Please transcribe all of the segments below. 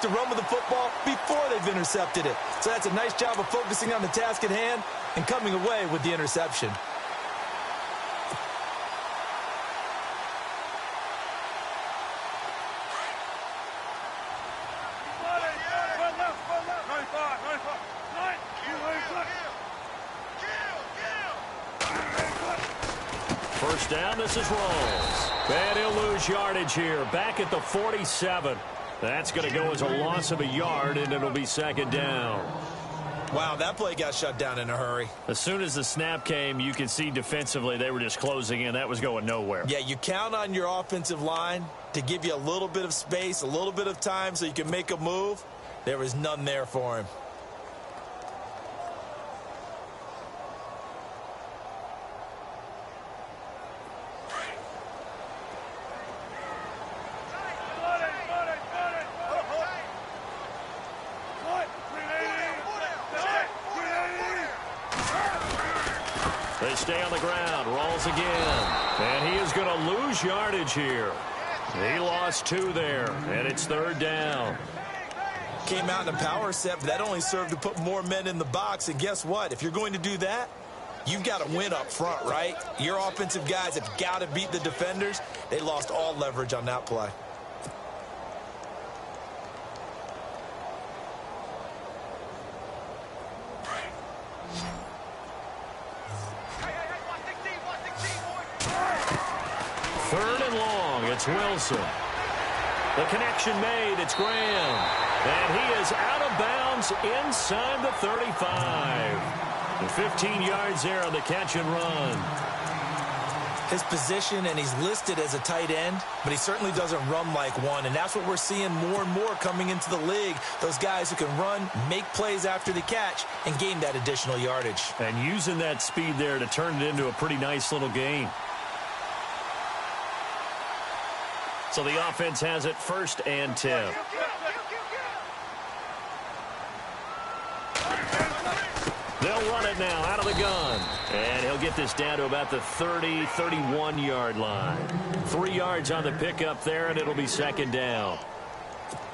to run with the football before they've intercepted it. So that's a nice job of focusing on the task at hand and coming away with the interception. First down, this is Rawls. And he'll lose yardage here, back at the 47. That's going to go as a loss of a yard, and it'll be second down. Wow, that play got shut down in a hurry. As soon as the snap came, you could see defensively they were just closing in. That was going nowhere. Yeah, you count on your offensive line to give you a little bit of space, a little bit of time so you can make a move. There was none there for him. They stay on the ground. Rawls again. And he is going to lose yardage here. He lost 2 there, and it's third down. Came out in a power set, but that only served to put more men in the box. And guess what? If you're going to do that, you've got to win up front, right? Your offensive guys have got to beat the defenders. They lost all leverage on that play. Third and long, it's Wilson. The connection made, it's Graham. And he is out of bounds inside the 35. And 15 yards there on the catch and run. His position, and he's listed as a tight end, but he certainly doesn't run like one, and that's what we're seeing more and more coming into the league. Those guys who can run, make plays after the catch, and gain that additional yardage. And using that speed there to turn it into a pretty nice little gain. So the offense has it first and 10. They'll run it now out of the gun. And he'll get this down to about the 30, 31-yard line. 3 yards on the pickup there, and it'll be second down.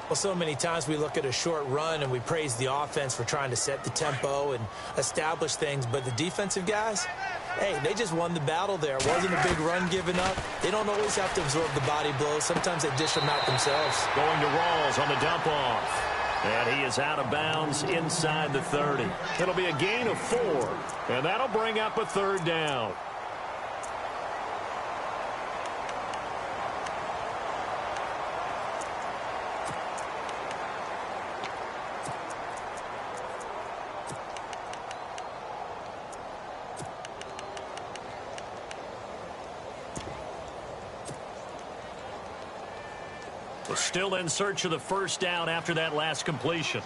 Well, so many times we look at a short run and we praise the offense for trying to set the tempo and establish things, but the defensive guys, hey, they just won the battle there. It wasn't a big run given up. They don't always have to absorb the body blows. Sometimes they dish them out themselves. Going to Rawls on the dump-off. And he is out of bounds inside the 30. It'll be a gain of 4, and that'll bring up a third down. Still in search of the first down after that last completion.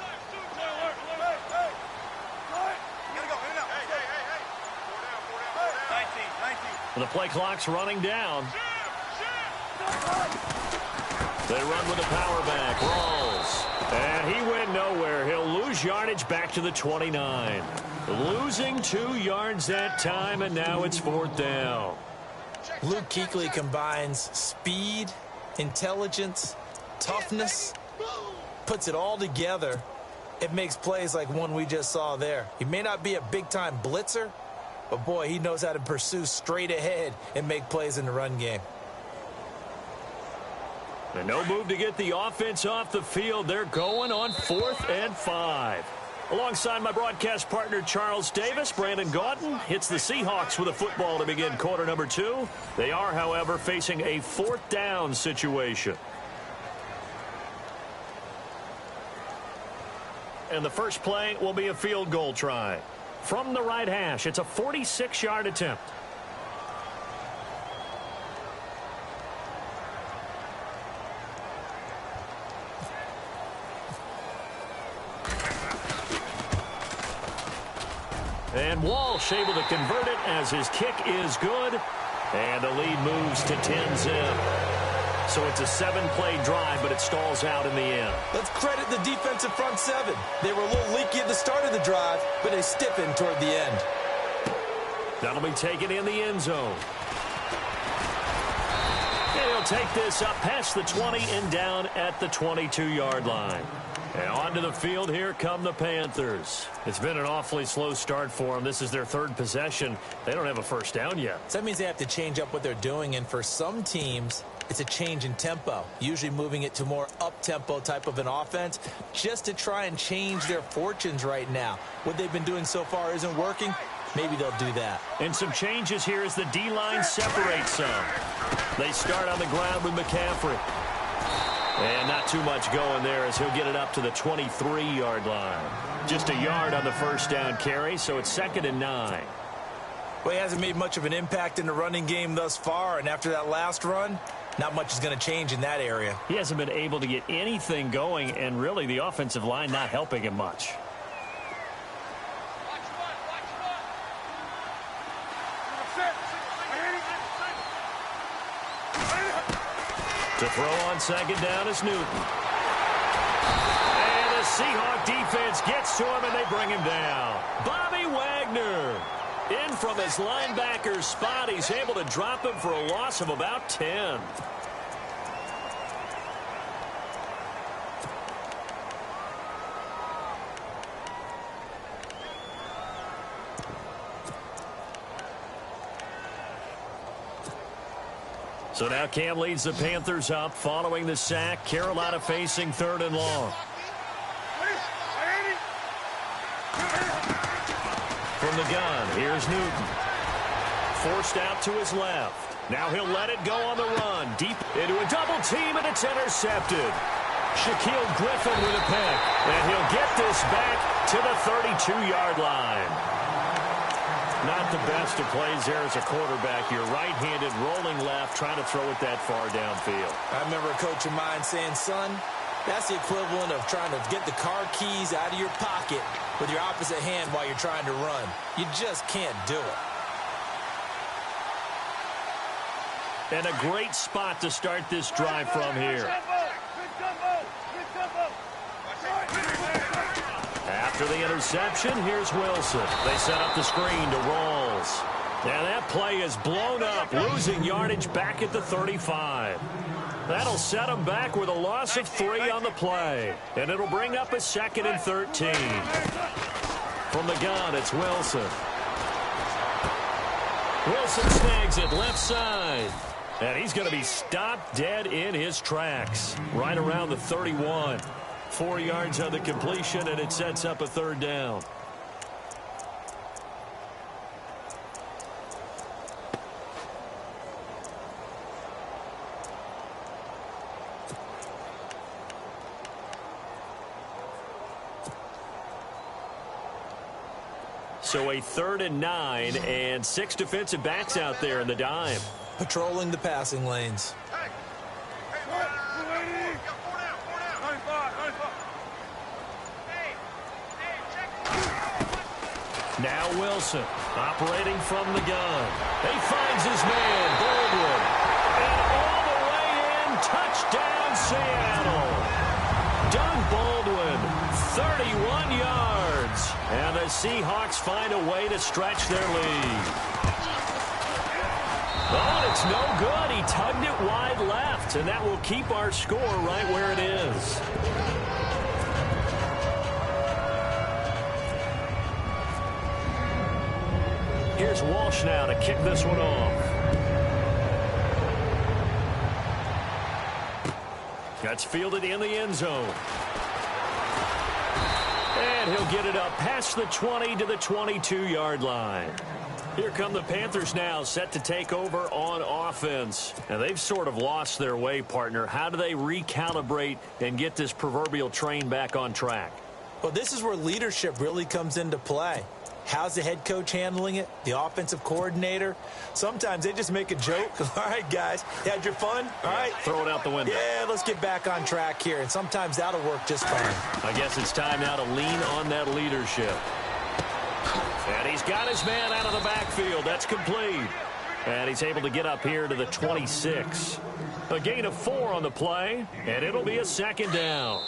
The play clock's running down. They run with a power back. Rawls. And he went nowhere. He'll lose yardage back to the 29. Losing 2 yards that time, and now it's fourth down. Luke Kuechly combines speed, intelligence, toughness, puts it all together. It makes plays like one we just saw there. He may not be a big-time blitzer, but boy, he knows how to pursue straight ahead and make plays in the run game. And no move to get the offense off the field. They're going on 4th and 5. Alongside my broadcast partner, Charles Davis, Brandon Gaudin hits the Seahawks with a football to begin quarter number 2. They are, however, facing a 4th down situation. And the first play will be a field goal try. From the right hash, it's a 46-yard attempt. And Walsh able to convert it as his kick is good. And the lead moves to 10-zip. So it's a 7-play drive, but it stalls out in the end. Let's credit the defensive front 7. They were a little leaky at the start of the drive, but they stiffened toward the end. That'll be taken in the end zone. And he'll take this up past the 20 and down at the 22-yard line. And onto the field, here come the Panthers. It's been an awfully slow start for them. This is their third possession. They don't have a first down yet. So that means they have to change up what they're doing, and for some teams, it's a change in tempo, usually moving it to more up-tempo type of an offense just to try and change their fortunes right now. What they've been doing so far isn't working. Maybe they'll do that. And some changes here as the D-line separates some. They start on the ground with McCaffrey. And not too much going there as he'll get it up to the 23-yard line. Just a yard on the first down carry, so it's 2nd and 9. Well, he hasn't made much of an impact in the running game thus far, and after that last run, not much is going to change in that area. He hasn't been able to get anything going, and really the offensive line not helping him much. To throw on 2nd down is Newton. And the Seahawk defense gets to him, and they bring him down. Bobby Wagner in from his linebacker spot. He's able to drop him for a loss of about 10. So now Cam leads the Panthers up following the sack. Carolina facing 3rd and long. From the gun, here's Newton. Forced out to his left. Now he'll let it go on the run. Deep into a double team, and it's intercepted. Shaquille Griffin with a pick. And he'll get this back to the 32-yard line. Not the best of plays there as a quarterback. You're right-handed, rolling left, trying to throw it that far downfield. I remember a coach of mine saying, son, that's the equivalent of trying to get the car keys out of your pocket with your opposite hand while you're trying to run. You just can't do it. And a great spot to start this drive from here. After the interception, here's Wilson. They set up the screen to Rawls. And that play is blown up, losing yardage back at the 35. That'll set them back with a loss of 3 on the play. And it'll bring up a 2nd and 13. From the gun, it's Wilson. Wilson snags it left side. And he's going to be stopped dead in his tracks. Right around the 31. 4 yards on the completion, and it sets up a 3rd down. So a 3rd and 9, and 6 defensive backs out there in the dime. Patrolling the passing lanes. Now Wilson, operating from the gun. He finds his man, Baldwin. And all the way in, touchdown Seattle. Doug Baldwin, 31 yards. And the Seahawks find a way to stretch their lead. Oh, and it's no good. He tugged it wide left, and that will keep our score right where it is. Here's Walsh now to kick this one off. That's fielded in the end zone. And he'll get it up past the 20 to the 22-yard line. Here come the Panthers now, set to take over on offense. And they've sort of lost their way, partner. How do they recalibrate and get this proverbial train back on track? Well, this is where leadership really comes into play. How's the head coach handling it? The offensive coordinator? Sometimes they just make a joke. All right, guys, you had your fun? All right. Throw it out the window. Yeah, let's get back on track here. And sometimes that'll work just fine. I guess it's time now to lean on that leadership. And he's got his man out of the backfield. That's complete. And he's able to get up here to the 26. A gain of 4 on the play, and it'll be a 2nd down.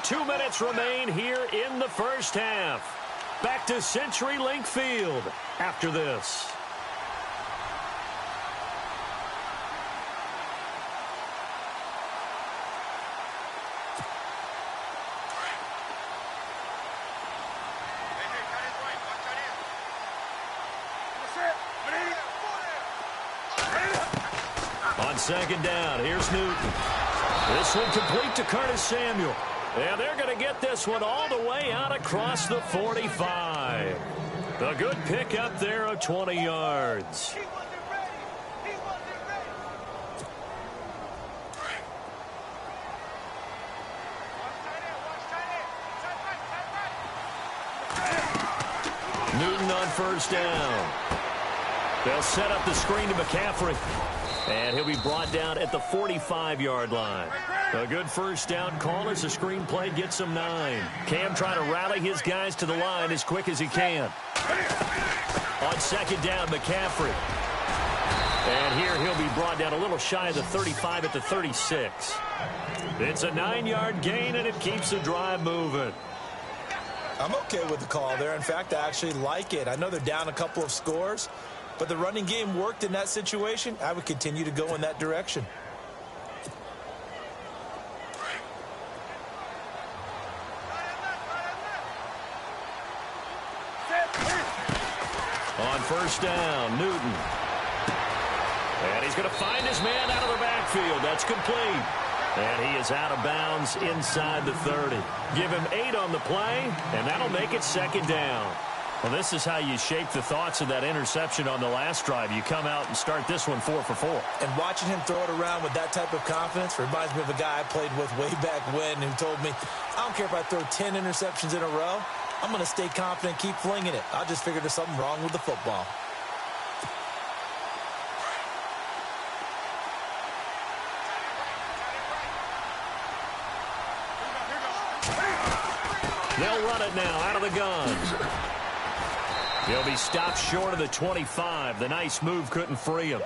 Two minutes remain here in the first half. Back to CenturyLink Field after this. On second down, here's Newton. This one complete to Curtis Samuel. And they're going to get this one all the way out across the 45. A good pick up there of 20 yards. Newton on first down. They'll set up the screen to McCaffrey. And he'll be brought down at the 45-yard line. A good first down call as the screen play gets him 9. Cam trying to rally his guys to the line as quick as he can. On second down, McCaffrey. And here he'll be brought down a little shy of the 35 at the 36. It's a 9-yard gain, and it keeps the drive moving. I'm okay with the call there. In fact, I actually like it. I know they're down a couple of scores, but the running game worked in that situation. I would continue to go in that direction. On first down, Newton. And he's going to find his man out of the backfield. That's complete. And he is out of bounds inside the 30. Give him 8 on the play, and that'll make it second down. Well, this is how you shape the thoughts of that interception on the last drive. You come out and start this one 4 for 4. And watching him throw it around with that type of confidence reminds me of a guy I played with way back when who told me, I don't care if I throw 10 interceptions in a row. I'm going to stay confident, keep flinging it. I just figured there's something wrong with the football. They'll run it now out of the gun. He'll be stopped short of the 25. The nice move couldn't free him.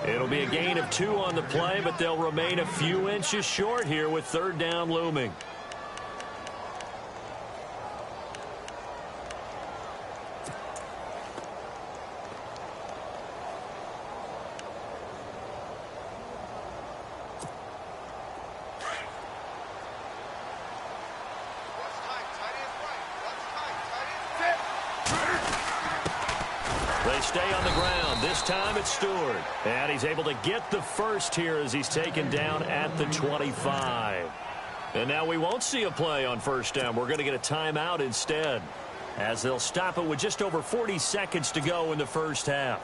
It'll be a gain of 2 on the play, but they'll remain a few inches short here with third down looming. They stay on the ground. This time it's Stewart. And he's able to get the first here as he's taken down at the 25. And now we won't see a play on first down. We're going to get a timeout instead, as they'll stop it with just over 40 seconds to go in the first half.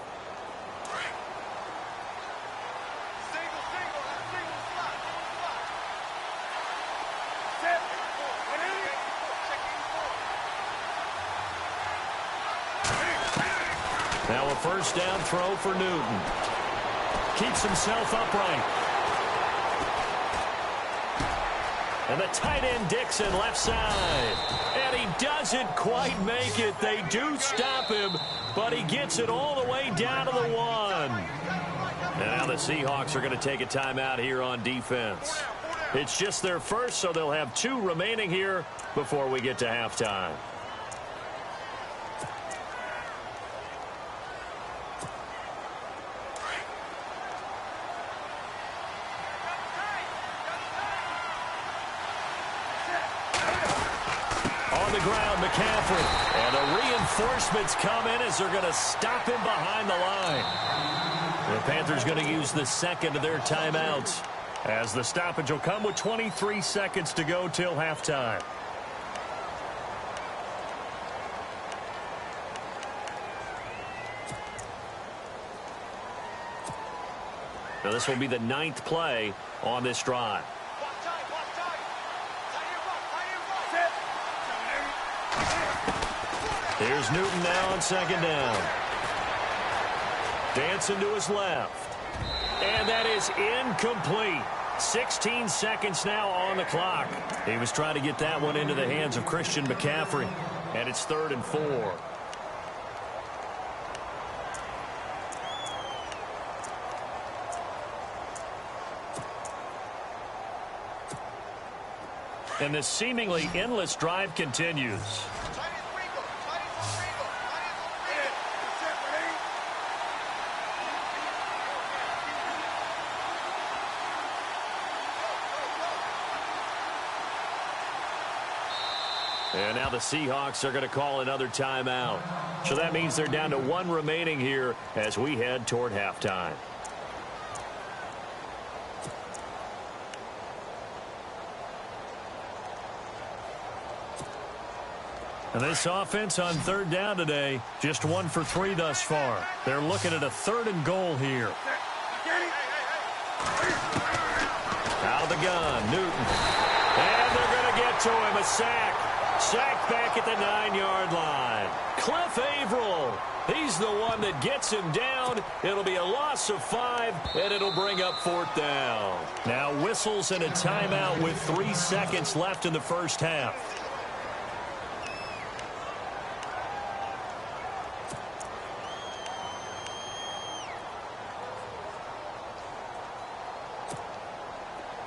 Now a first down throw for Newton. Keeps himself upright. And the tight end Dixon left side. And he doesn't quite make it. They do stop him, but he gets it all the way down to the 1. And now the Seahawks are going to take a timeout here on defense. It's just their first, so they'll have 2 remaining here before we get to halftime. Ground, McCaffrey, and the reinforcements come in as they're going to stop him behind the line. The Panthers going to use the second of their timeouts, as the stoppage will come with 23 seconds to go till halftime. Now this will be the 9th play on this drive. Here's Newton now on second down. Dancing to his left. And that is incomplete. 16 seconds now on the clock. He was trying to get that one into the hands of Christian McCaffrey. And it's 3rd and 4. And this seemingly endless drive continues. And now the Seahawks are going to call another timeout. So that means they're down to 1 remaining here as we head toward halftime. And this offense on third down today, just 1 for 3 thus far. They're looking at a 3rd and goal here. Out of the gun, Newton. And they're going to get to him, a sack. Sacked back at the 9-yard line. Cliff Averill, he's the one that gets him down. It'll be a loss of 5, and it'll bring up 4th down. Now whistles and a timeout with 3 seconds left in the first half.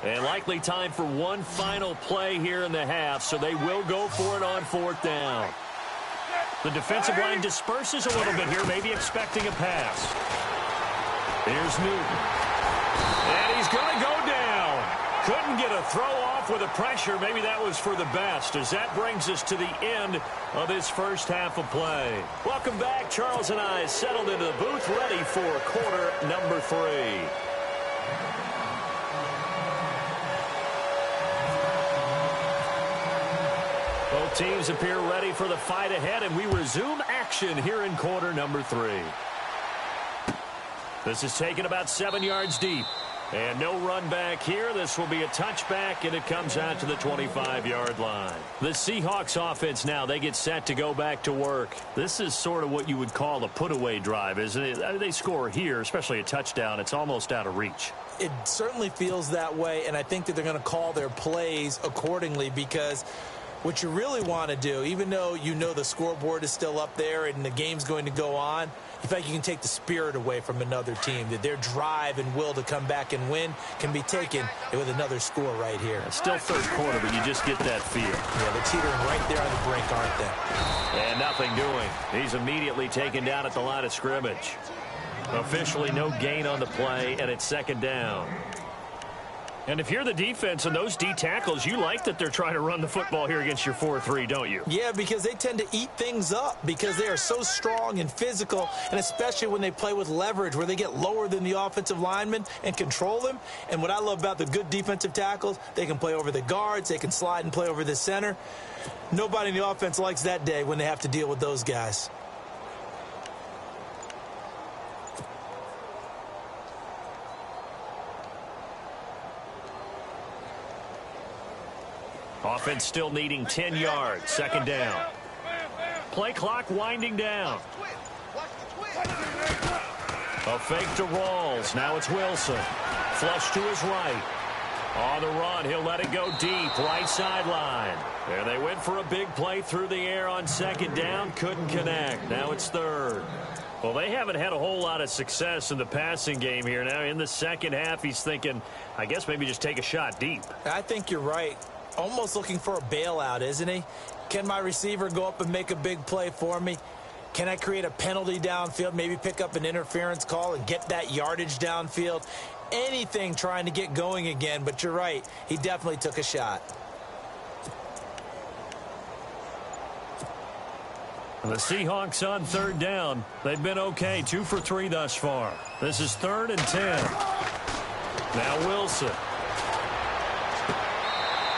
And likely time for one final play here in the half, so they will go for it on 4th down. The defensive line disperses a little bit here, maybe expecting a pass. Here's Newton. And he's going to go down. Couldn't get a throw off with the pressure. Maybe that was for the best, as that brings us to the end of this first half of play. Welcome back. Charles and I settled into the booth, ready for quarter number 3. Both teams appear ready for the fight ahead, and we resume action here in quarter number 3. This is taken about 7 yards deep. And no run back here. This will be a touchback, and it comes out to the 25-yard line. The Seahawks offense now, they get set to go back to work. This is sort of what you would call a put-away drive, isn't it? They score here, especially a touchdown. It's almost out of reach. It certainly feels that way, and I think that they're going to call their plays accordingly, because what you really want to do, even though you know the scoreboard is still up there and the game's going to go on, you feel like you can take the spirit away from another team, that their drive and will to come back and win can be taken with another score right here. It's still third quarter, but you just get that feel. Yeah, they're teetering right there on the brink, aren't they? And nothing doing. He's immediately taken down at the line of scrimmage. Officially no gain on the play, and it's 2nd down. And if you're the defense and those D tackles, you like that they're trying to run the football here against your 4-3, don't you? Yeah, because they tend to eat things up because they are so strong and physical, and especially when they play with leverage where they get lower than the offensive linemen and control them. And what I love about the good defensive tackles, they can play over the guards, they can slide and play over the center. Nobody in the offense likes that day when they have to deal with those guys. Offense still needing 10 yards. 2nd down. Play clock winding down. A fake to Rawls. Now it's Wilson. Flush to his right. On the run, he'll let it go deep. Right sideline. There they went for a big play through the air on 2nd down. Couldn't connect. Now it's 3rd. Well, they haven't had a whole lot of success in the passing game here. Now in the second half, he's thinking, I guess maybe just take a shot deep. I think you're right. Almost looking for a bailout, isn't he? Can my receiver go up and make a big play for me? Can I create a penalty downfield, maybe pick up an interference call and get that yardage downfield? Anything trying to get going again, but you're right. He definitely took a shot. The Seahawks on 3rd down. They've been okay, 2 for 3 thus far. This is 3rd and 10. Now Wilson.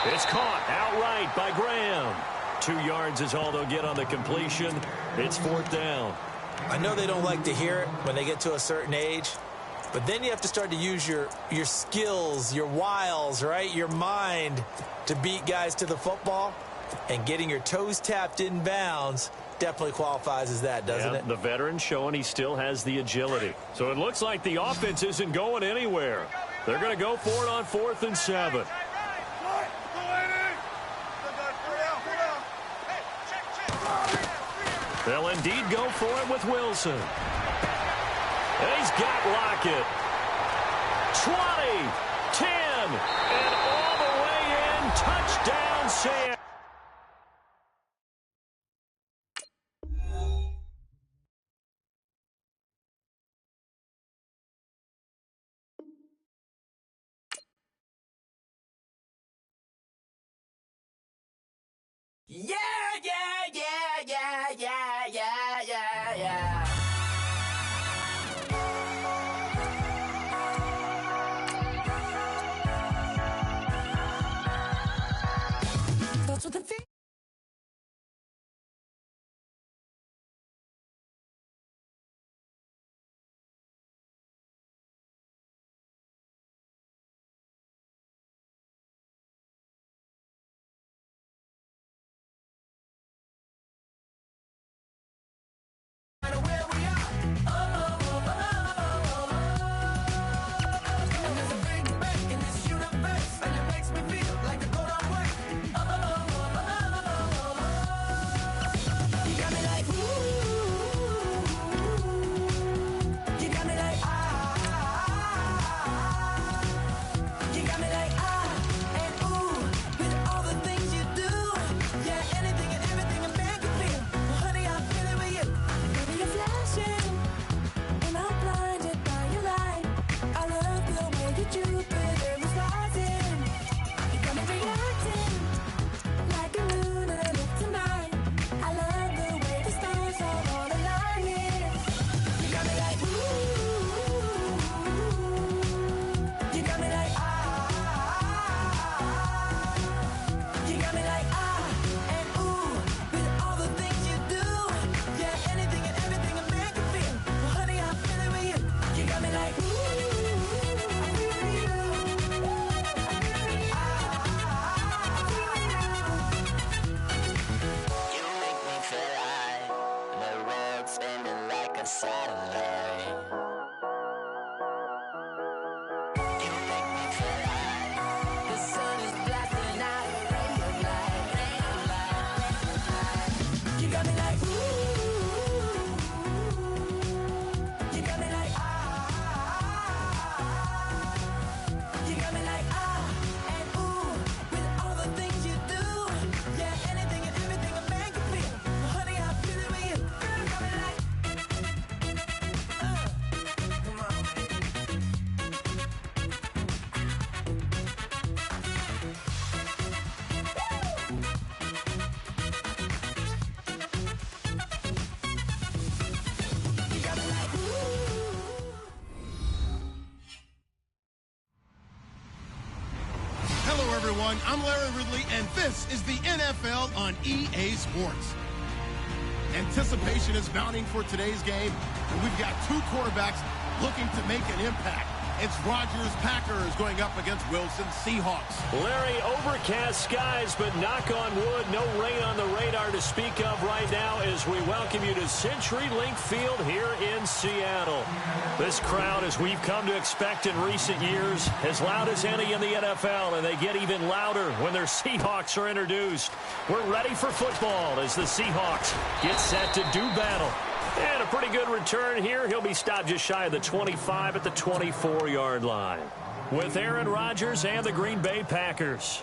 It's caught outright by Graham. 2 yards is all they'll get on the completion. It's 4th down. I know they don't like to hear it when they get to a certain age, but then you have to start to use your skills, your wiles, right? Your mind to beat guys to the football, and getting your toes tapped in bounds definitely qualifies as that, doesn't it? The veteran showing he still has the agility. So it looks like the offense isn't going anywhere. They're going to go for it on 4th and 7. They'll indeed go for it with Wilson. And he's got Lockett. 20, 10, and all the way in. Touchdown, Sam. Yeah, yeah, yeah, yeah, yeah, yeah, yeah, yeah. everyone. I'm Larry Ridley, and this is the NFL on EA Sports. Anticipation is mounting for today's game, and we've got two quarterbacks looking to make an impact. It's Rodgers Packers going up against Wilson Seahawks. Larry, overcast skies, but knock on wood, no rain on the radar to speak of right now as we welcome you to CenturyLink Field here in Seattle. This crowd, as we've come to expect in recent years, as loud as any in the NFL, and they get even louder when their Seahawks are introduced. We're ready for football as the Seahawks get set to do battle. And a pretty good return here. He'll be stopped just shy of the 25 at the 24-yard line. With Aaron Rodgers and the Green Bay Packers.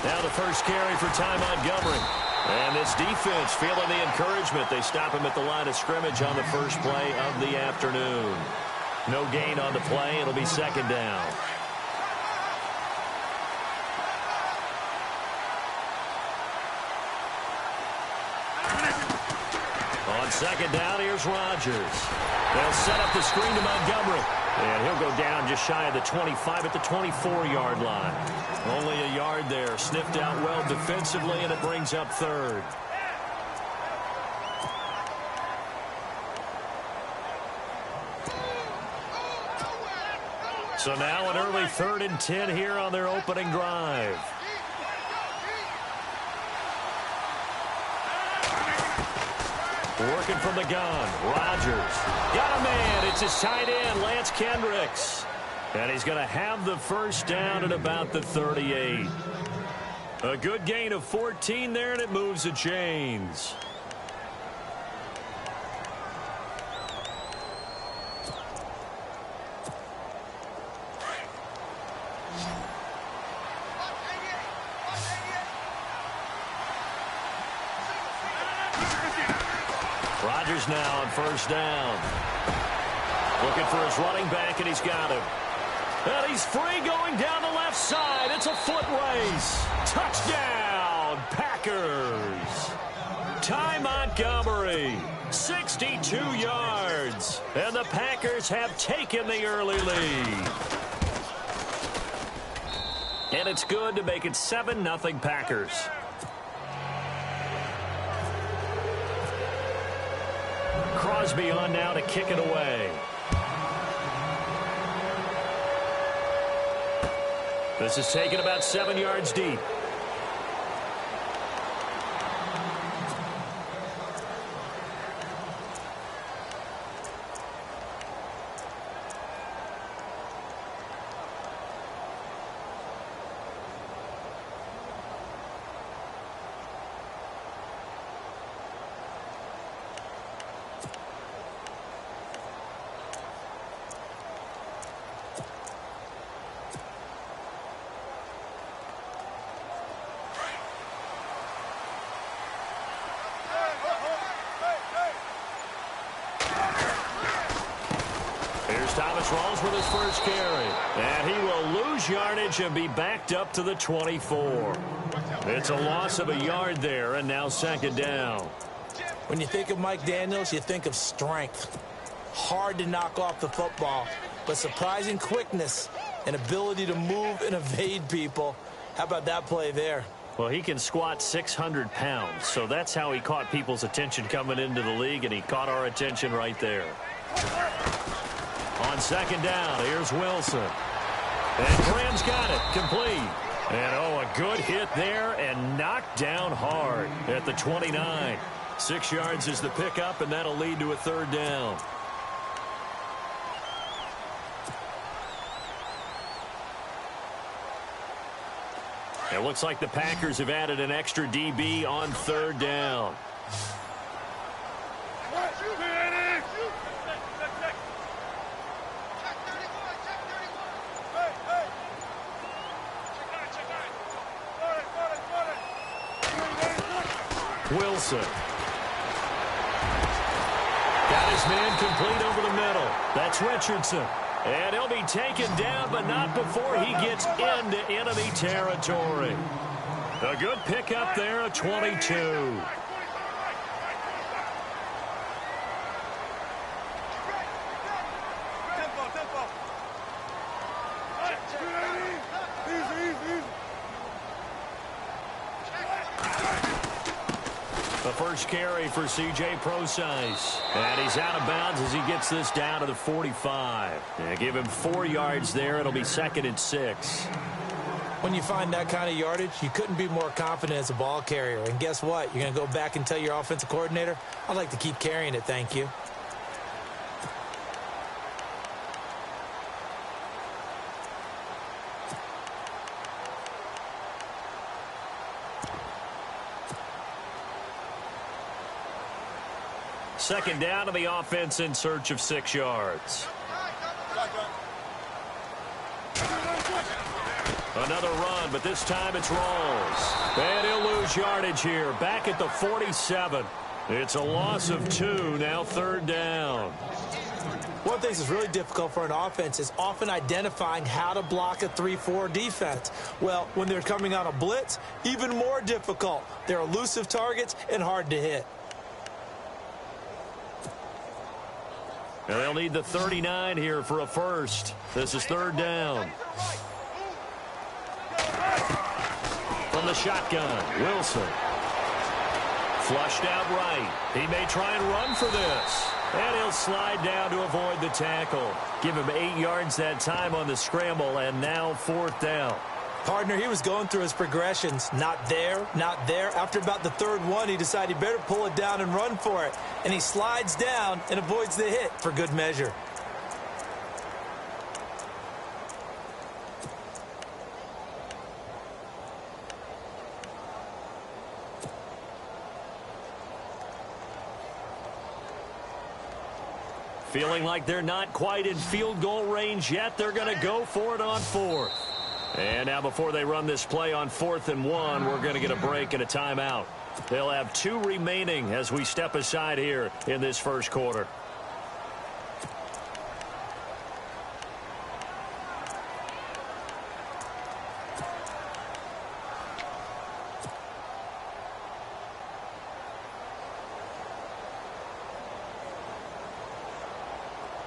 Now the first carry for Ty Montgomery. And this defense feeling the encouragement. They stop him at the line of scrimmage on the first play of the afternoon. No gain on the play. It'll be second down. On second down, here's Rodgers. They'll set up the screen to Montgomery. And he'll go down just shy of the 25 at the 24-yard line. Only a yard there. Sniffed out well defensively, and it brings up third. So now an early 3rd and 10 here on their opening drive. Working from the gun. Rodgers. Got a man. It's his tight end, Lance Kendricks. And he's going to have the first down at about the 38. A good gain of 14 there, and it moves the chains. Rodgers now on first down. Looking for his running back, and he's got him. And he's free going down the left side. It's a foot race. Touchdown, Packers. Ty Montgomery, 62 yards. And the Packers have taken the early lead. And it's good to make it 7-0 Packers. Crosby on now to kick it away. This is taken about 7 yards deep. Rolls with his first carry. And he will lose yardage and be backed up to the 24. It's a loss of a yard there, and now second down. When you think of Mike Daniels, you think of strength. Hard to knock off the football, but surprising quickness and ability to move and evade people. How about that play there? Well, he can squat 600 pounds, so that's how he caught people's attention coming into the league, and he caught our attention right there. On second down, here's Wilson. And Graham's got it, complete. And, oh, a good hit there and knocked down hard at the 29. 6 yards is the pickup, and that'll lead to a third down. It looks like the Packers have added an extra DB on third down. Wilson. Got his man complete over the middle. That's Richardson. And he'll be taken down, but not before he gets into enemy territory. A good pickup there, a 22. The first carry for C.J. Procise. And he's out of bounds as he gets this down to the 45. Give him 4 yards there. It'll be 2nd and 6. When you find that kind of yardage, you couldn't be more confident as a ball carrier. And guess what? You're going to go back and tell your offensive coordinator, I'd like to keep carrying it, thank you. Second down to the offense in search of 6 yards. Another run, but this time it's Rawls. And he'll lose yardage here, back at the 47. It's a loss of 2, now third down. One of the things that's really difficult for an offense is often identifying how to block a 3-4 defense. Well, when they're coming on a blitz, even more difficult. They're elusive targets and hard to hit. And they'll need the 39 here for a first. This is third down. From the shotgun, Wilson. Flushed out right. He may try and run for this. And he'll slide down to avoid the tackle. Give him 8 yards that time on the scramble, and now fourth down. Partner, he was going through his progressions. Not there, not there. After about the third one, he decided he better pull it down and run for it. And he slides down and avoids the hit for good measure. Feeling like they're not quite in field goal range yet, they're going to go for it on fourth. And now before they run this play on 4th and 1, we're going to get a break and a timeout. They'll have 2 remaining as we step aside here in this first quarter.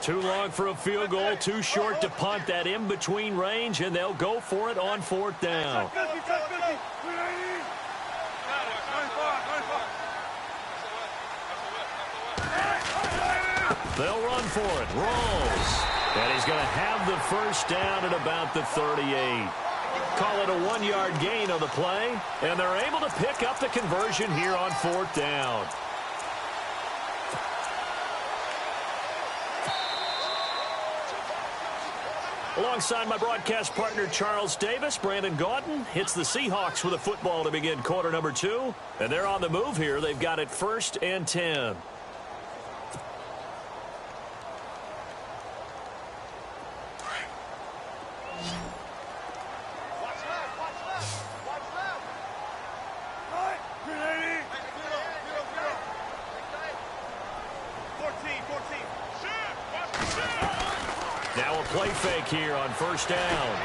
Too long for a field goal, too short to punt. That in-between range, and they'll go for it on 4th down. They'll run for it. Rawls. And he's going to have the first down at about the 38. Call it a 1-yard gain on the play, and they're able to pick up the conversion here on 4th down. Alongside my broadcast partner, Charles Davis, Brandon Gaudin hits the Seahawks with a football to begin quarter number 2. And they're on the move here. They've got it 1st and 10. Now a play fake here on 1st down.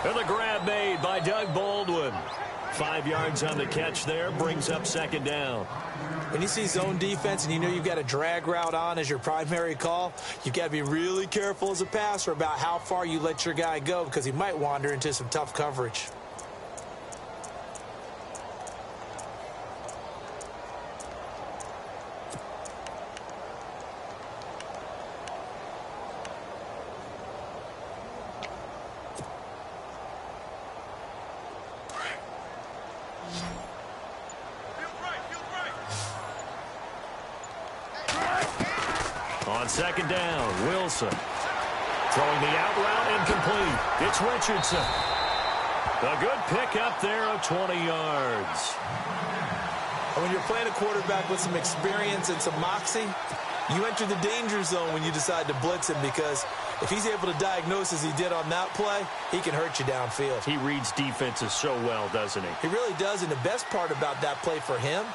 And the grab made by Doug Baldwin. 5 yards on the catch there, brings up 2nd down. When you see zone defense and you know you've got a drag route on as your primary call, you've got to be really careful as a passer about how far you let your guy go because he might wander into some tough coverage. On second down, Wilson. Throwing the out route incomplete. It's Richardson. A good pick up there of 20 yards. And when you're playing a quarterback with some experience and some moxie, you enter the danger zone when you decide to blitz him, because if he's able to diagnose as he did on that play, he can hurt you downfield. He reads defenses so well, doesn't he? He really does, and the best part about that play for him,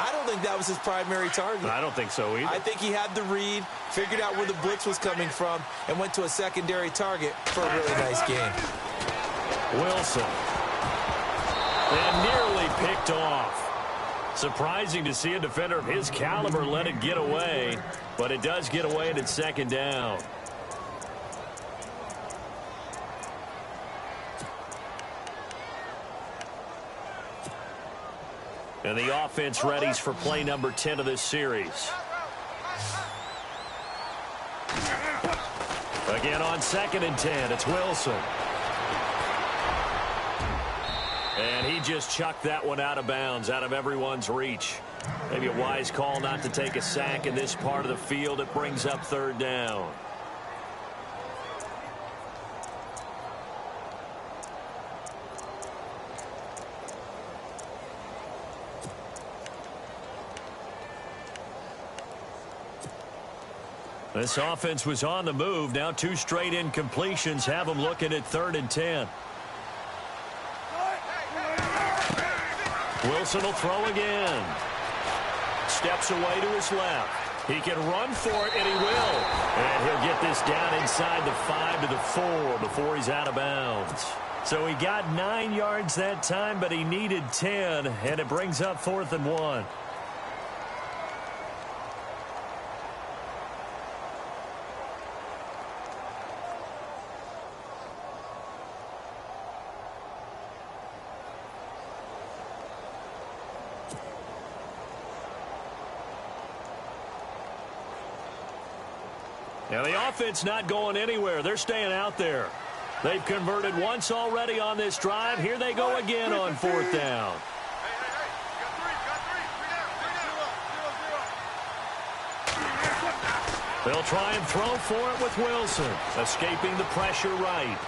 I don't think that was his primary target. I don't think so either. I think he had the read, figured out where the blitz was coming from, and went to a secondary target for a really nice game. Wilson. And nearly picked off. Surprising to see a defender of his caliber let it get away, but it does get away and it's second down. And the offense readies for play number 10 of this series. Again on 2nd and 10, it's Wilson. And he just chucked that one out of bounds, out of everyone's reach. Maybe a wise call not to take a sack in this part of the field. It brings up 3rd down. This offense was on the move. Now 2 straight incompletions have them looking at 3rd and 10. Wilson will throw again. Steps away to his left. He can run for it, and he will. And he'll get this down inside the 5 to the 4 before he's out of bounds. So he got 9 yards that time, but he needed 10, and it brings up 4th and 1. Now the offense not going anywhere. They're staying out there. They've converted once already on this drive. Here they go again on 4th down. They'll try and throw for it with Wilson. Escaping the pressure right.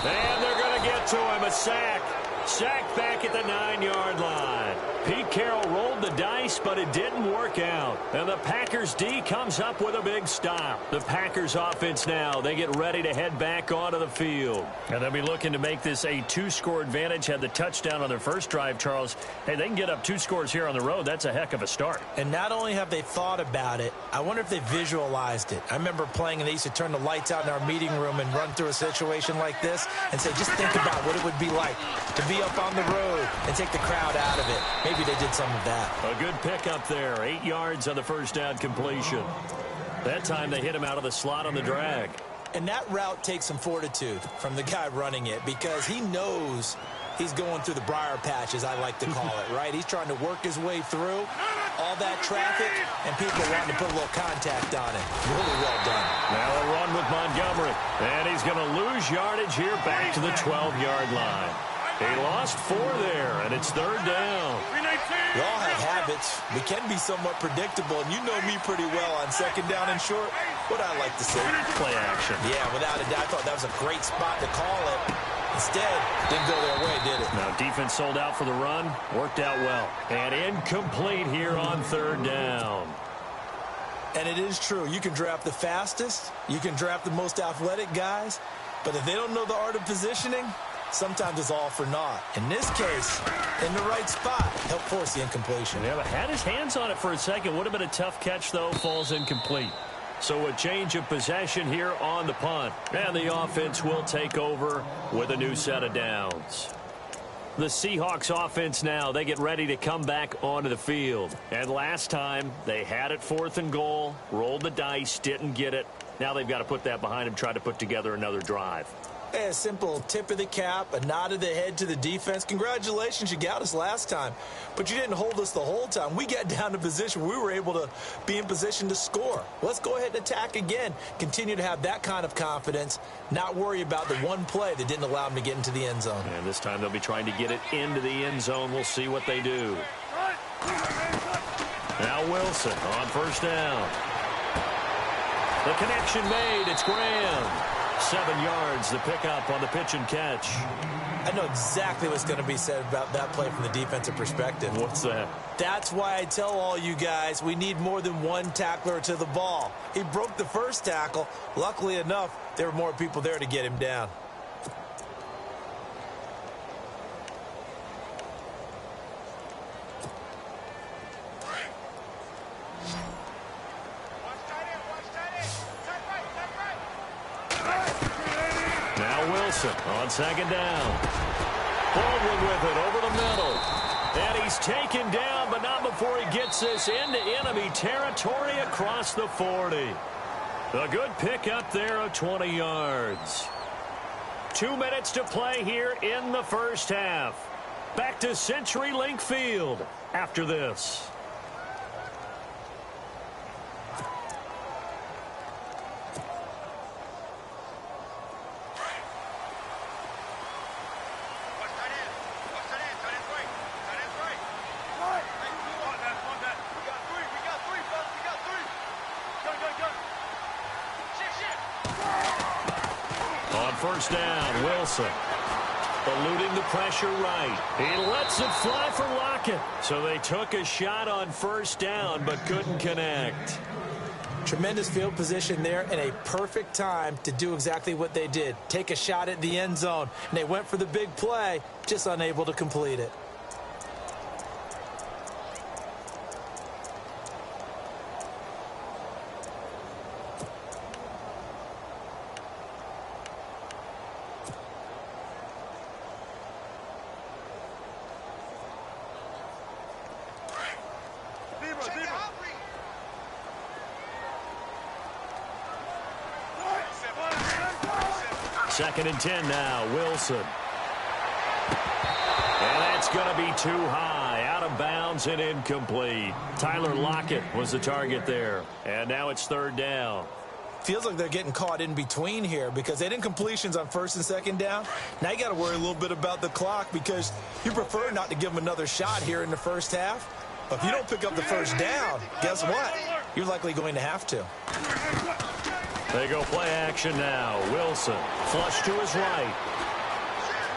And they're going to get to him. A sack. Sacked back at the 9-yard line. Pete Carroll rolled the dice, but it didn't work out. And the Packers D comes up with a big stop. The Packers offense now, they get ready to head back onto the field. And they'll be looking to make this a 2-score advantage. Had the touchdown on their first drive, Charles. Hey, they can get up 2 scores here on the road. That's a heck of a start. And not only have they thought about it, I wonder if they visualized it. I remember playing, and they used to turn the lights out in our meeting room and run through a situation like this and say, just think about what it would be like to be up on the road and take the crowd out of it. Maybe they did some of that. A good pick up there. 8 yards on the first down completion. That time they hit him out of the slot on the drag. And that route takes some fortitude from the guy running it, because he knows he's going through the briar patch, as I like to call it, right? He's trying to work his way through all that traffic, and people wanting to put a little contact on it. Really well done. Now a run with Montgomery. And he's going to lose yardage here back to the 12-yard line. He lost 4 there, and it's 3rd down. We all have habits. We can be somewhat predictable, and you know me pretty well on 2nd down and short. What I like to say? Play action. Yeah, without a doubt. I thought that was a great spot to call it. Instead, didn't go their way, did it? Now, defense sold out for the run. Worked out well. And incomplete here on 3rd down. And it is true. You can draft the fastest. You can draft the most athletic guys. But if they don't know the art of positioning, sometimes it's all for naught. In this case, in the right spot, helped force the incompletion. Yeah, but had his hands on it for a second. Would have been a tough catch, though. Falls incomplete. So a change of possession here on the punt. And the offense will take over with a new set of downs. The Seahawks offense now, they get ready to come back onto the field. And last time, they had it 4th and goal, rolled the dice, didn't get it. Now they've got to put that behind them, try to put together another drive. A simple tip of the cap, a nod of the head to the defense. Congratulations, you got us last time. But you didn't hold us the whole time. We got down to position. We were able to be in position to score. Let's go ahead and attack again. Continue to have that kind of confidence. Not worry about the one play that didn't allow them to get into the end zone. And this time they'll be trying to get it into the end zone. We'll see what they do. Now Wilson on 1st down. The connection made. It's Graham. 7 yards, the pickup on the pitch and catch. I know exactly what's going to be said about that play from the defensive perspective. What's that? That's why I tell all you guys we need more than one tackler to the ball. He broke the first tackle. Luckily enough, there were more people there to get him down. On second down. Baldwin with it over the middle. And he's taken down, but not before he gets this into enemy territory across the 40. A good pickup there of 20 yards. 2 minutes to play here in the first half. Back to CenturyLink Field after this. First down, Wilson. Eluding the pressure right. He lets it fly for Lockett. So they took a shot on first down, but couldn't connect. Tremendous field position there and a perfect time to do exactly what they did. Take a shot at the end zone. And they went for the big play, just unable to complete it. Second and 10 now, Wilson. And that's going to be too high, out of bounds and incomplete. Tyler Lockett was the target there. And now it's third down. Feels like they're getting caught in between here because they didn't completions on first and second down. Now you got to worry a little bit about the clock because you prefer not to give them another shot here in the first half. But if you don't pick up the first down, guess what? You're likely going to have to. They go play action now. Wilson, flush to his right.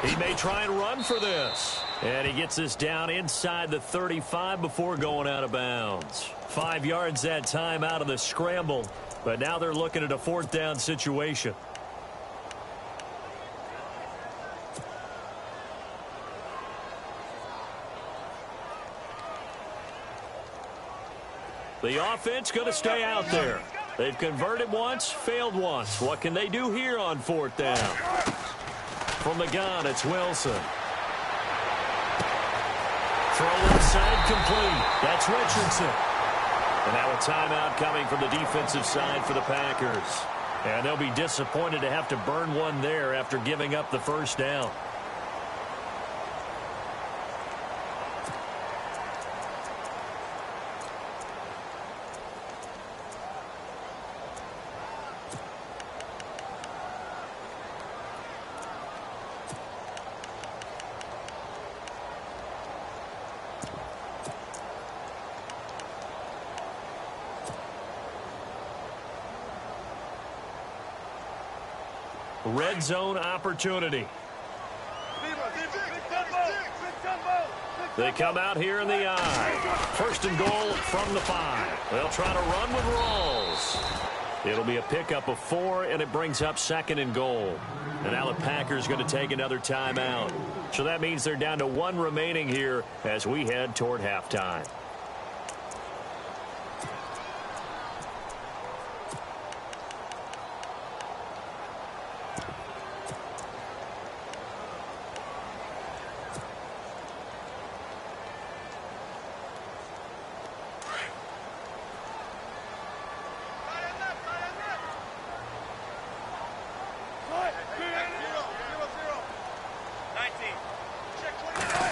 He may try and run for this. And he gets this down inside the 35 before going out of bounds. 5 yards that time out of the scramble. But now they're looking at a fourth down situation. The offense going to stay out there. They've converted once, failed once. What can they do here on fourth down? From the gun, it's Wilson. Throw inside complete. That's Richardson. And now a timeout coming from the defensive side for the Packers. And they'll be disappointed to have to burn one there after giving up the first down. Red zone opportunity. They come out here in the eye. First and goal from the 5. They'll try to run with Rawls. It'll be a pickup of 4, and it brings up second and goal. And now the Packers going to take another timeout. So that means they're down to 1 remaining here as we head toward halftime.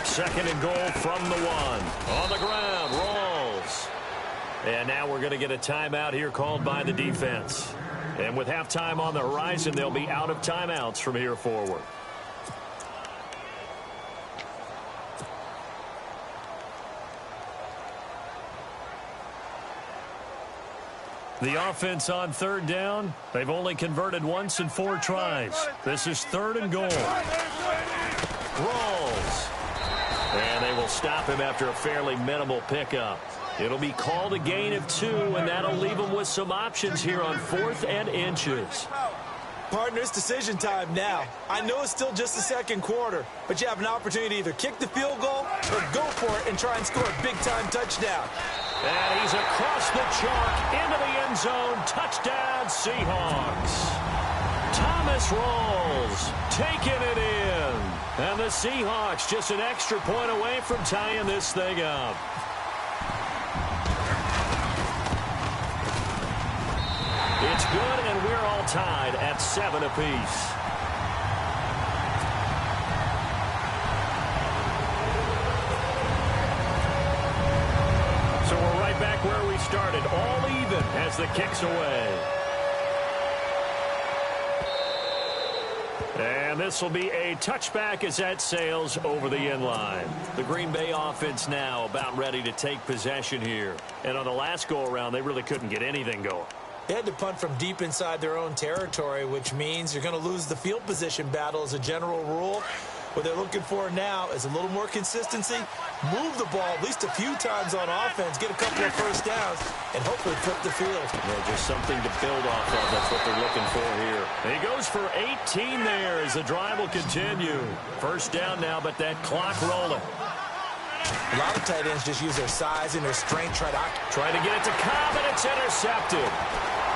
Second and goal from the 1. On the ground, Rawls. And now we're going to get a timeout here called by the defense. And with halftime on the horizon, they'll be out of timeouts from here forward. The offense on third down, they've only converted once in 4 tries. This is 3rd and goal. Rolls. And they will stop him after a fairly minimal pickup. It'll be called a gain of 2, and that'll leave them with some options here on 4th and inches. Partner, it's decision time now. I know it's still just the second quarter, but you have an opportunity to either kick the field goal or go for it and try and score a big-time touchdown. And he's across the chalk into the end zone. Touchdown, Seahawks. Thomas rolls, taking it in. And the Seahawks just an extra point away from tying this thing up. It's good, and we're all tied at 7 apiece. So we're right back where we started, all even as the kick's away. And this will be a touchback as that sails over the end line. The Green Bay offense now about ready to take possession here. And on the last go-around, they really couldn't get anything going. They had to punt from deep inside their own territory, which means you're going to lose the field position battle as a general rule. What they're looking for now is a little more consistency, move the ball at least a few times on offense, get a couple of first downs, and hopefully flip the field. Yeah, just something to build off of. That's what they're looking for here. And he goes for 18 there as the drive will continue. First down now, but that clock rolling. A lot of tight ends just use their size and their strength, try to get it to Cobb, and it's intercepted.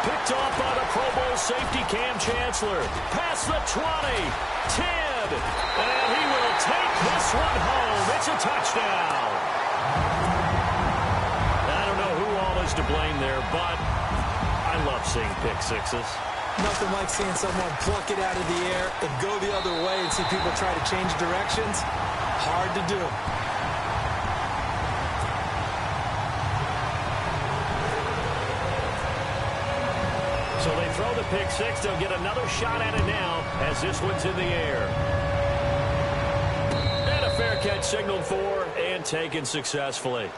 Picked off by the Pro Bowl safety Cam Chancellor. Past the 20, 10, and he will take this one home. It's a touchdown. I don't know who all is to blame there, but I love seeing pick sixes. Nothing like seeing someone pluck it out of the air and go the other way and see people try to change directions. Hard to do. So they throw the pick six. They'll get another shot at it now as this one's in the air. And a fair catch signaled for and taken successfully.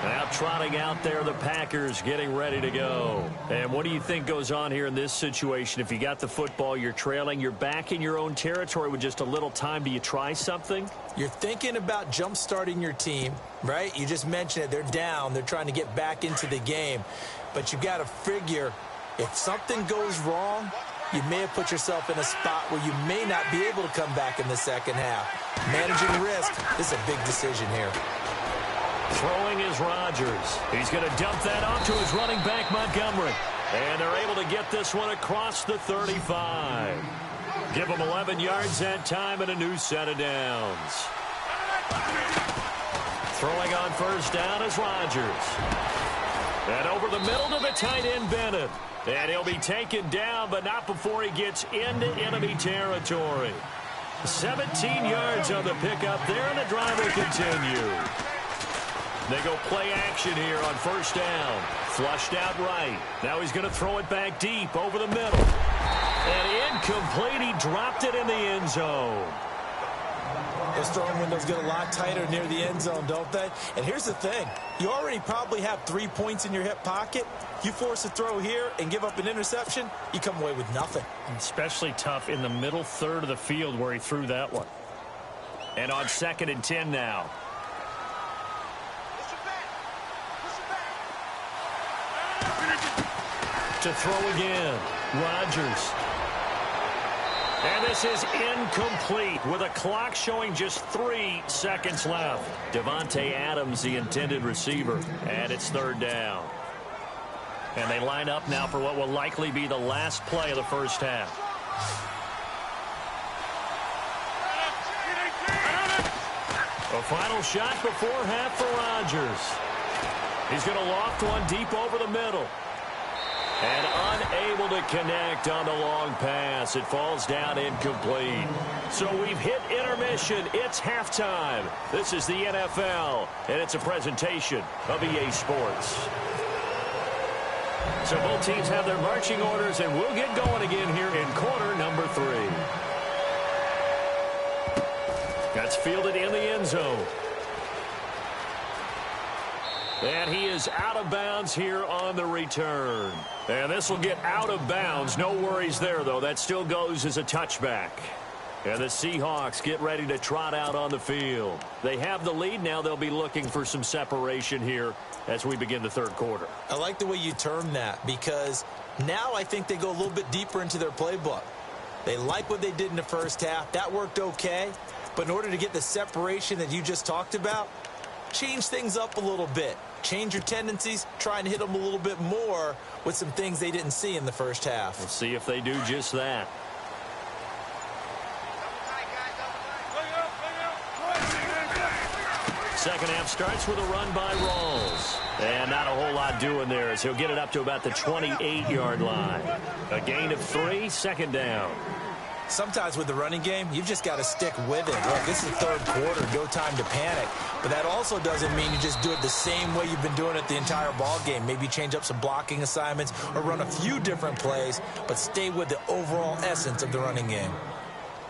Now trotting out there, the Packers getting ready to go. And what do you think goes on here in this situation? If you got the football, you're trailing, you're back in your own territory with just a little time. Do you try something? You're thinking about jump-starting your team, right? You just mentioned it. They're down. They're trying to get back into the game. But you got to figure if something goes wrong, you may have put yourself in a spot where you may not be able to come back in the second half. Managing risk is a big decision here. Throwing is Rodgers. He's going to dump that off to his running back, Montgomery. And they're able to get this one across the 35. Give them 11 yards that time and a new set of downs. Throwing on first down is Rodgers. And over the middle to the tight end, Bennett. And he'll be taken down, but not before he gets into enemy territory. 17 yards on the pickup there, and the drive will continue. They go play action here on first down. Flushed out right. Now he's going to throw it back deep over the middle. And incomplete. He dropped it in the end zone. Those throwing windows get a lot tighter near the end zone, don't they? And here's the thing. You already probably have 3 points in your hip pocket. You force a throw here and give up an interception, you come away with nothing. Especially tough in the middle third of the field where he threw that one. And on 2nd and 10 now. To throw again. Rodgers. And this is incomplete with a clock showing just 3 seconds left. Devontae Adams, the intended receiver, and it's 3rd down. And they line up now for what will likely be the last play of the first half. A final shot before half for Rodgers. He's going to loft one deep over the middle. And unable to connect on the long pass. It falls down incomplete. So we've hit intermission. It's halftime. This is the NFL, and it's a presentation of EA Sports. So both teams have their marching orders, and we'll get going again here in quarter number 3. That's fielded in the end zone. And he is out of bounds here on the return. And this will get out of bounds. No worries there, though. That still goes as a touchback. And the Seahawks get ready to trot out on the field. They have the lead. Now they'll be looking for some separation here as we begin the third quarter. I like the way you term that, because now I think they go a little bit deeper into their playbook. They like what they did in the first half. That worked okay. But in order to get the separation that you just talked about, change things up a little bit. Change your tendencies. Try and hit them a little bit more with some things they didn't see in the first half. We'll see if they do just that. Second half starts with a run by Rawls. And not a whole lot doing there as he'll get it up to about the 28-yard line. A gain of 3, second down. Sometimes with the running game, you've just got to stick with it. Look, this is the third quarter, no time to panic. But that also doesn't mean you just do it the same way you've been doing it the entire ball game. Maybe change up some blocking assignments or run a few different plays, but stay with the overall essence of the running game.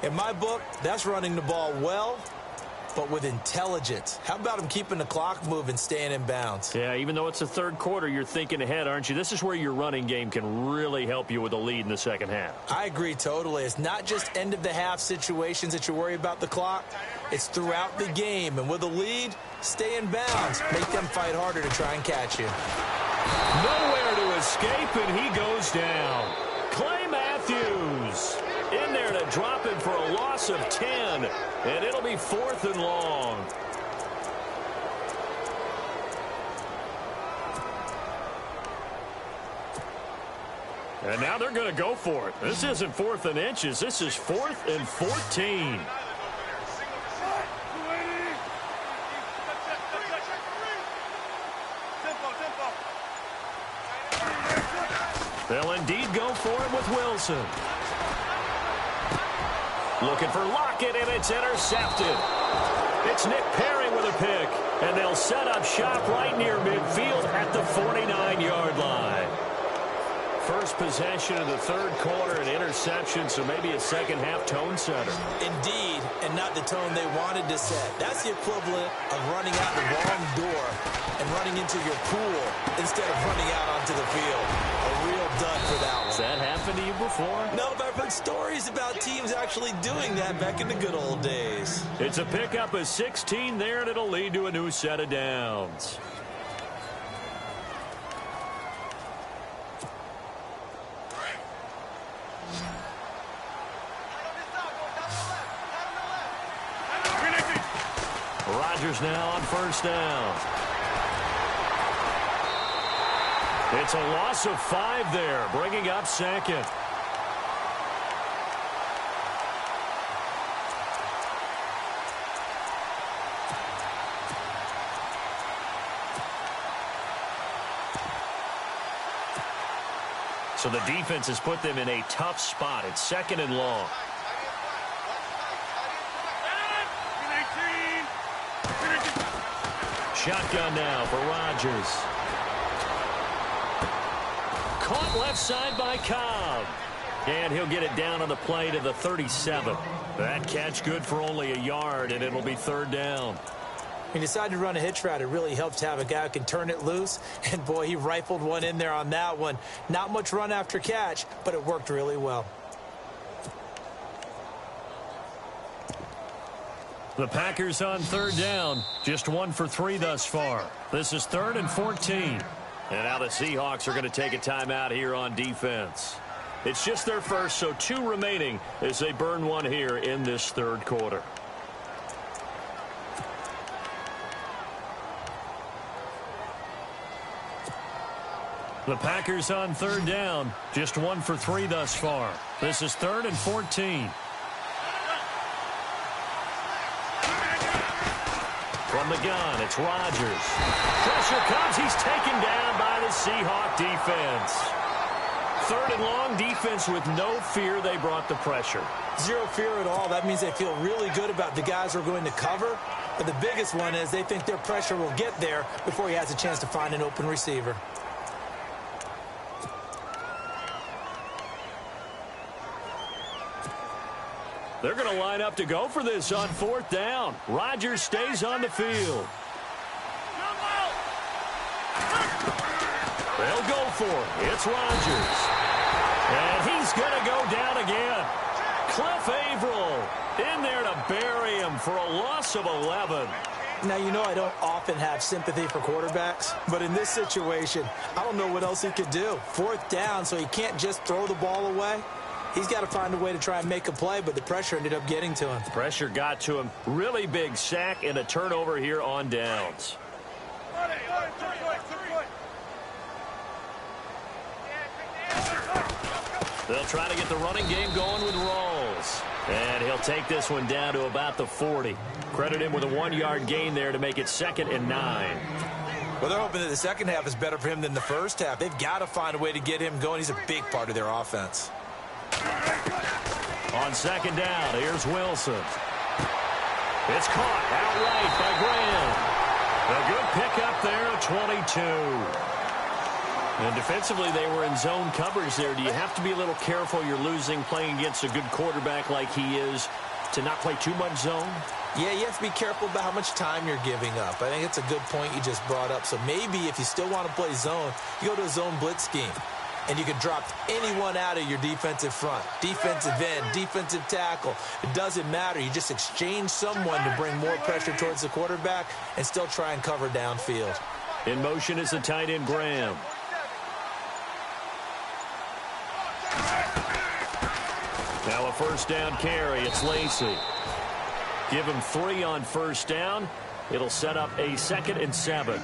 In my book, that's running the ball well, but with intelligence. How about him keeping the clock moving, staying in bounds? Yeah, even though it's the third quarter, you're thinking ahead, aren't you? This is where your running game can really help you with a lead in the second half. I agree totally. It's not just end-of-the-half situations that you worry about the clock. It's throughout the game. And with a lead, stay in bounds. Make them fight harder to try and catch you. Nowhere to escape, and he goes down. Clay Matthews in there to drop him for a loss of 10, and it'll be 4th and long. And now they're going to go for it. This isn't 4th and inches. This is 4th and 14. They'll indeed go for it with Wilson. Looking for Lockett, and it's intercepted. It's Nick Perry with a pick, and they'll set up shop right near midfield at the 49-yard line. First possession of the third quarter, an interception, so maybe a second-half tone setter. Indeed, and not the tone they wanted to set. That's the equivalent of running out the wrong door and running into your pool instead of running out onto the field. A real dud for that one. Has that happened to you before? No, but I've heard stories about teams actually doing that back in the good old days. It's a pickup of 16 there, and it'll lead to a new set of downs. Rodgers now on first down. It's a loss of 5 there, bringing up second. So the defense has put them in a tough spot. It's 2nd and long. Shotgun now for Rodgers. Caught left side by Cobb. And he'll get it down on the play to the 37. That catch good for only a yard, and it'll be 3rd down. He decided to run a hitch route. It really helps to have a guy who can turn it loose. And, boy, he rifled one in there on that one. Not much run after catch, but it worked really well. The Packers on 3rd down. Just 1 for 3 thus far. This is 3rd and 14. And now the Seahawks are going to take a timeout here on defense. It's just their first, so 2 remaining as they burn one here in this third quarter. The Packers on 3rd down. Just 1 for 3 thus far. This is 3rd and 14. From the gun, it's Rodgers. Pressure comes. He's taken down by the Seahawk defense. 3rd and long, defense with no fear. They brought the pressure. Zero fear at all. That means they feel really good about the guys who are going to cover. But the biggest one is they think their pressure will get there before he has a chance to find an open receiver. They're going to line up to go for this on 4th down. Rodgers stays on the field. They'll go for it. It's Rodgers. And he's going to go down again. Cliff Averill in there to bury him for a loss of 11. Now, you know I don't often have sympathy for quarterbacks, but in this situation, I don't know what else he could do. 4th down, so he can't just throw the ball away. He's got to find a way to try and make a play, but the pressure ended up getting to him. Pressure got to him. Really big sack and a turnover here on downs. They'll try to get the running game going with Rawls. And he'll take this one down to about the 40. Credit him with a 1-yard gain there to make it 2nd and 9. Well, they're hoping that the second half is better for him than the first half. They've got to find a way to get him going. He's a big part of their offense. On 2nd down, here's Wilson. It's caught outright by Graham. A good pickup there at 22. And defensively, they were in zone coverage there. Do you have to be a little careful? You're losing playing against a good quarterback like he is to not play too much zone? Yeah, you have to be careful about how much time you're giving up. I think it's a good point you just brought up. So maybe if you still want to play zone, you go to a zone blitz scheme. And you can drop anyone out of your defensive front. Defensive end, defensive tackle. It doesn't matter. You just exchange someone to bring more pressure towards the quarterback and still try and cover downfield. In motion is the tight end, Graham. Now a 1st down carry. It's Lacy. Give him 3 on 1st down. It'll set up a 2nd and 7.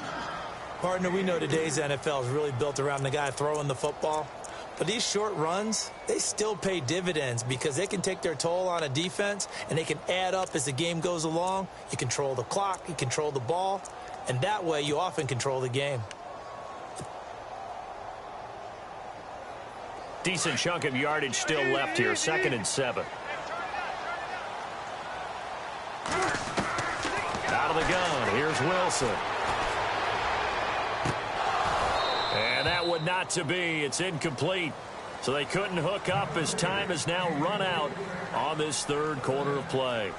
Partner, we know today's NFL is really built around the guy throwing the football. But these short runs, they still pay dividends because they can take their toll on a defense and they can add up as the game goes along. You control the clock, you control the ball, and that way you often control the game. Decent chunk of yardage still left here. 2nd and 7. Out of the gun. Here's Wilson. And that would not to be. It's incomplete. So they couldn't hook up as time has now run out on this 3rd quarter of play.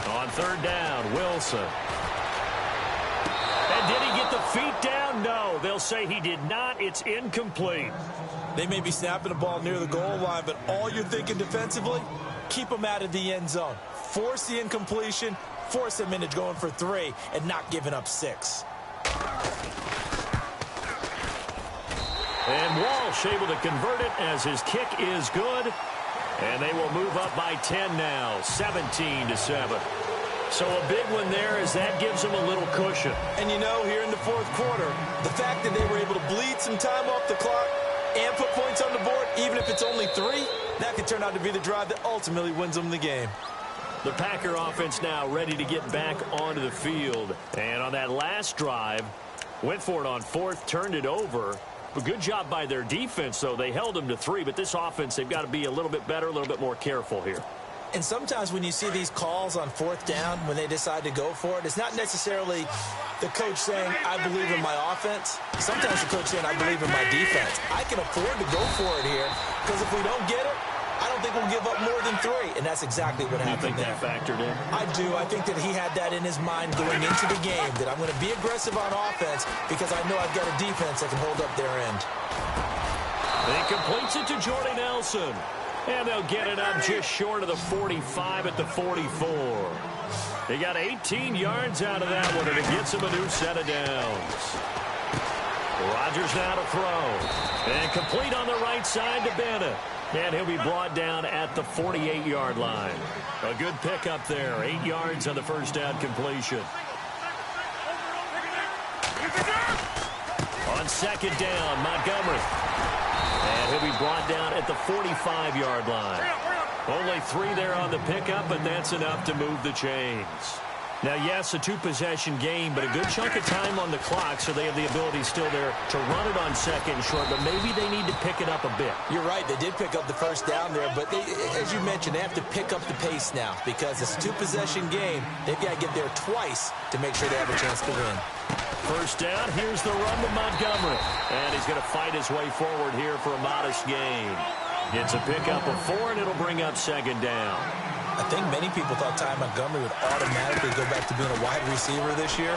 On 3rd down, Wilson. And did he get the feet down? No, they'll say he did not. It's incomplete. They may be snapping the ball near the goal line, but all you're thinking defensively, keep them out of the end zone. Force the incompletion, force them into going for 3, and not giving up 6. And Walsh able to convert it as his kick is good. And they will move up by 10 now, 17-7. So a big one there as that gives them a little cushion. And you know, here in the 4th quarter, the fact that they were able to bleed some time off the clock and put points on the board, even if it's only 3, that could turn out to be the drive that ultimately wins them the game. The Packer offense now ready to get back onto the field. And on that last drive, went for it on 4th, turned it over. But good job by their defense, though. They held them to 3, but this offense, they've got to be a little bit better, a little bit more careful here. And sometimes when you see these calls on 4th down, when they decide to go for it, it's not necessarily the coach saying, I believe in my offense. Sometimes the coach saying, I believe in my defense. I can afford to go for it here because if we don't get it, I don't think we'll give up more than 3. And that's exactly what happened there. You think that factored in? I do. I think that he had that in his mind going into the game, that I'm going to be aggressive on offense because I know I've got a defense that can hold up their end. He completes it to Jordy Nelson. And they'll get it up just short of the 45 at the 44. They got 18 yards out of that one, and it gets them a new set of downs. Rodgers now to throw. And complete on the right side to Bennett. And he'll be brought down at the 48-yard line. A good pickup there. 8 yards on the first down completion. On 2nd down, Montgomery. And he'll be brought down at the 45-yard line. Only 3 there on the pickup, but that's enough to move the chains. Now, yes, a 2-possession game, but a good chunk of time on the clock, so they have the ability still there to run it on 2nd and short, but maybe they need to pick it up a bit. You're right. They did pick up the first down there, but they, as you mentioned, they have to pick up the pace now because it's a 2-possession game. They've got to get there twice to make sure they have a chance to win. first down. Here's the run to Montgomery. And he's going to fight his way forward here for a modest gain. It's a pickup of 4, and it'll bring up second down. I think many people thought Ty Montgomery would automatically go back to being a wide receiver this year,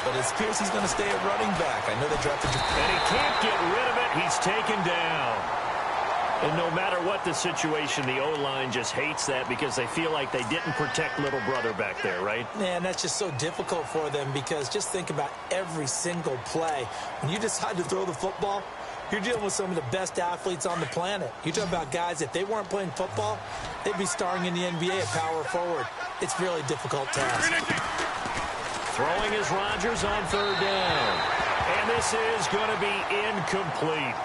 but it appears he's going to stay at running back. I know they drafted him. And he can't get rid of it. He's taken down. And no matter what the situation, the O-line just hates that because they feel like they didn't protect little brother back there, right? Man, that's just so difficult for them because just think about every single play. When you decide to throw the football, you're dealing with some of the best athletes on the planet. You're talking about guys, if they weren't playing football, they'd be starring in the NBA at power forward. It's a really difficult task. Throwing is Rodgers on third down. And this is going to be incomplete.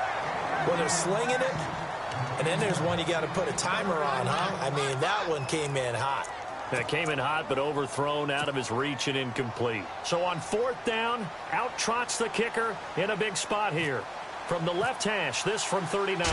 Well, they're slinging it, and then there's one you got to put a timer on, huh? I mean, that one came in hot. That came in hot, but overthrown, out of his reach, and incomplete. So on fourth down, out trots the kicker in a big spot here. From the left hash, this from 39.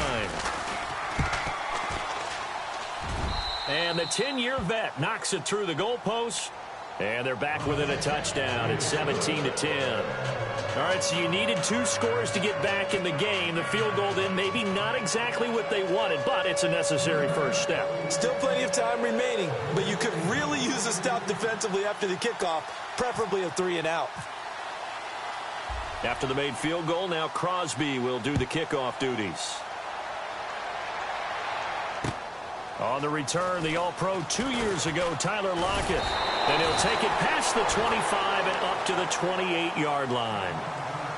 And the 10-year vet knocks it through the goalpost. And they're back within a touchdown. It's 17-10. All right, so you needed 2 scores to get back in the game. The field goal then maybe not exactly what they wanted, but it's a necessary first step. Still plenty of time remaining, but you could really use a stop defensively after the kickoff, preferably a 3-and-out. After the made field goal, now Crosby will do the kickoff duties. On the return, the All-Pro 2 years ago, Tyler Lockett. And he'll take it past the 25 and up to the 28-yard line.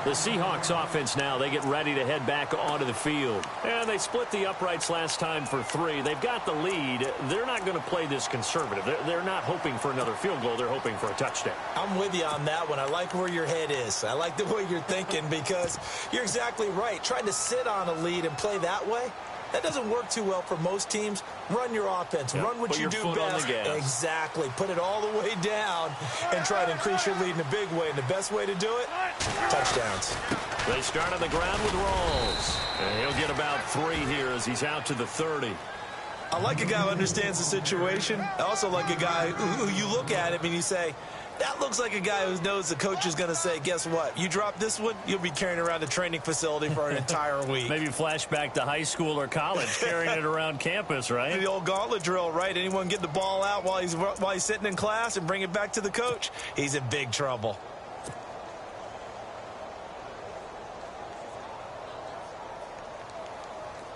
The Seahawks offense now, they get ready to head back onto the field. And they split the uprights last time for 3. They've got the lead. They're not going to play this conservative. They're not hoping for another field goal. They're hoping for a touchdown. I'm with you on that one. I like where your head is. I like the way you're thinking because you're exactly right. Trying to sit on a lead and play that way, that doesn't work too well for most teams. Run your offense. Yep. Run what you do best. Exactly. Put it all the way down and try to increase your lead in a big way. And the best way to do it, touchdowns. They start on the ground with Rawls. And he'll get about 3 here as he's out to the 30. I like a guy who understands the situation. I also like a guy who you look at him and you say, that looks like a guy who knows the coach is going to say, guess what? You drop this one, you'll be carrying around the training facility for an entire week. Maybe flashback to high school or college, carrying it around campus, right? The old gauntlet drill, right? Anyone get the ball out while he's sitting in class and bring it back to the coach, he's in big trouble.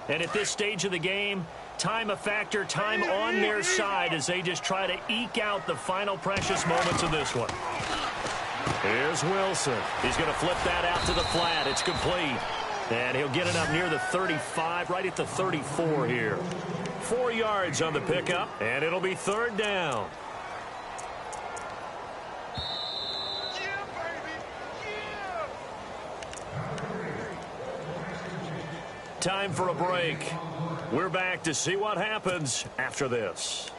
And at this stage of the game, time a factor, time on their side as they just try to eke out the final precious moments of this one. Here's Wilson. He's going to flip that out to the flat. It's complete. And he'll get it up near the 35, right at the 34 here. 4 yards on the pickup, and it'll be third down. Time for a break. We're back to see what happens after this.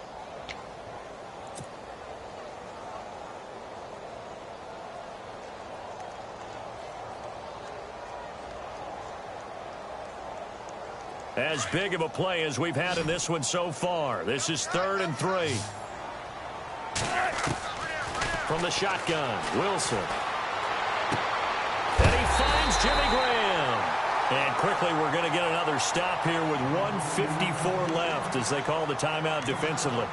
As big of a play as we've had in this one so far. This is 3rd and 3. From the shotgun, Wilson. And he finds Jimmy Graham. And quickly, we're going to get another stop here with 1:54 left as they call the timeout defensively.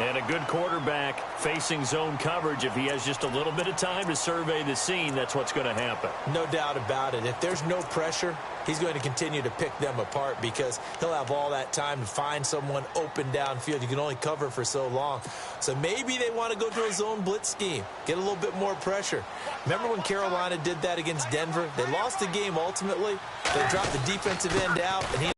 And a good quarterback facing zone coverage. If he has just a little bit of time to survey the scene, that's what's going to happen. No doubt about it. If there's no pressure, he's going to continue to pick them apart because he'll have all that time to find someone open downfield. You can only cover for so long. So maybe they want to go to a zone blitz scheme, get a little bit more pressure. Remember when Carolina did that against Denver? They lost the game ultimately. They dropped the defensive end out, and he